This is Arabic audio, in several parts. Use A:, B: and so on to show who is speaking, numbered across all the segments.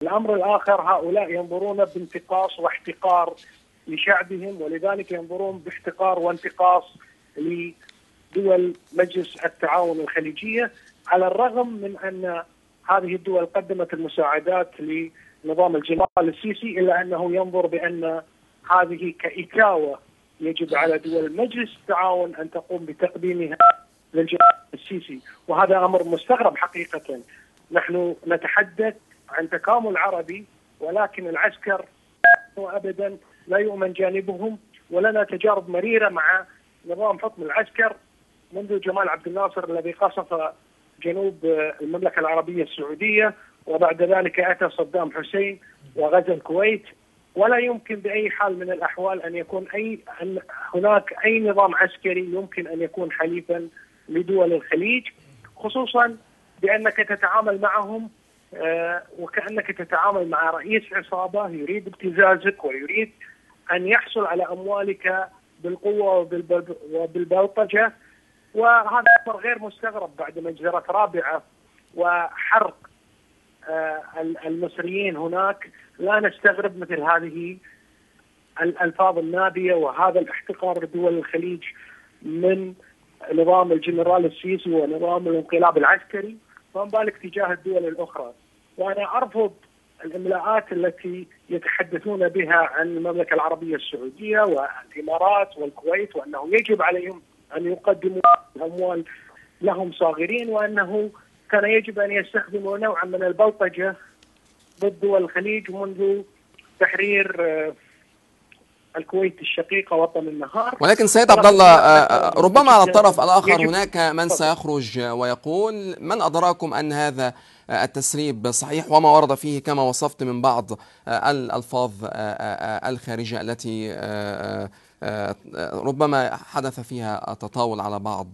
A: الأمر الآخر، هؤلاء ينظرون بانتقاص واحتقار لشعبهم، ولذلك ينظرون باحتقار وانتقاص لدول مجلس التعاون الخليجية، على الرغم من أن هذه الدول قدمت المساعدات لنظام الجنرال السيسي، إلا أنه ينظر بأن هذه كإكاوة يجب على دول مجلس التعاون أن تقوم بتقديمها للجنرال السيسي، وهذا أمر مستغرب حقيقة. نحن نتحدث عن تكامل عربي، ولكن العسكر أبدا لا يؤمن جانبهم، ولنا تجارب مريرة مع نظام حكم العسكر منذ جمال عبد الناصر الذي قصف جنوب المملكة العربية السعودية، وبعد ذلك أتى صدام حسين وغزا الكويت. ولا يمكن بأي حال من الأحوال أن يكون هناك أي نظام عسكري يمكن أن يكون حليفا لدول الخليج، خصوصا بأنك تتعامل معهم وكأنك تتعامل مع رئيس عصابة يريد ابتزازك ويريد أن يحصل على أموالك بالقوة وبالبلطجة. وهذا أمر غير مستغرب بعد مجزرة رابعة وحرق المصريين هناك. لا نستغرب مثل هذه الألفاظ النابية وهذا الاحتقار لدول الخليج من نظام الجنرال السيسي ونظام الانقلاب العسكري، فما بالك تجاه الدول الأخرى. وأنا أرفض الإملاءات التي يتحدثون بها عن المملكة العربية السعودية والإمارات والكويت، وأنه يجب عليهم أن يقدموا الأموال لهم صاغرين، وأنه كان يجب أن يستخدموا نوعا من البلطجة ضد دول الخليج منذ تحرير الكويت الشقيقة وطن النهار.
B: ولكن سيد عبد الله، ربما على الطرف الآخر هناك من سيخرج ويقول: من أدراكم أن هذا التسريب صحيح، وما ورد فيه كما وصفت من بعض الألفاظ الخارجة التي ربما حدث فيها تطاول على بعض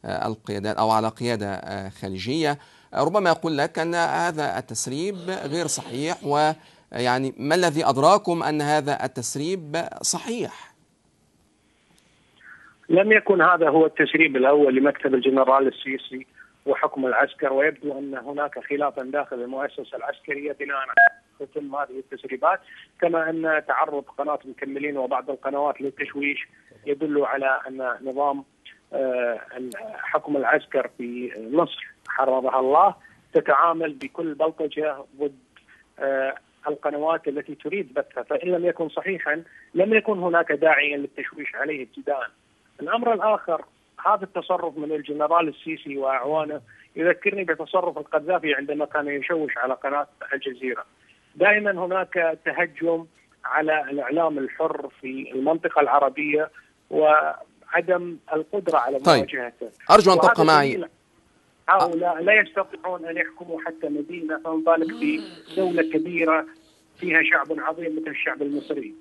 B: القيادات أو على قيادة خليجية. ربما يقول لك أن هذا التسريب غير صحيح، ويعني ما الذي أدراكم أن هذا التسريب صحيح؟
A: لم يكن هذا هو التسريب الأول لمكتب الجنرال السيسي وحكم العسكر، ويبدو أن هناك خلافا داخل المؤسسة العسكرية بناء على تتم هذه التسريبات، كما أن تعرض قناة مكملين وبعض القنوات للتشويش يدل على أن نظام حكم العسكر في مصر حرمها الله تتعامل بكل بلطجة ضد القنوات التي تريد بثها. فإن لم يكن صحيحا لم يكن هناك داعي للتشويش عليه ابتداء. الأمر الآخر، هذا التصرف من الجنرال السيسي وأعوانه يذكرني بتصرف القذافي عندما كان يشوش على قناة الجزيرة. دائما هناك تهجم على الإعلام الحر في المنطقة العربية وعدم القدرة على مواجهته.
B: أرجو أن تبقى معي.
A: هؤلاء لا يستطيعون أن يحكموا حتى مدينة، فما بالك في دولة كبيرة فيها شعب عظيم مثل الشعب المصري.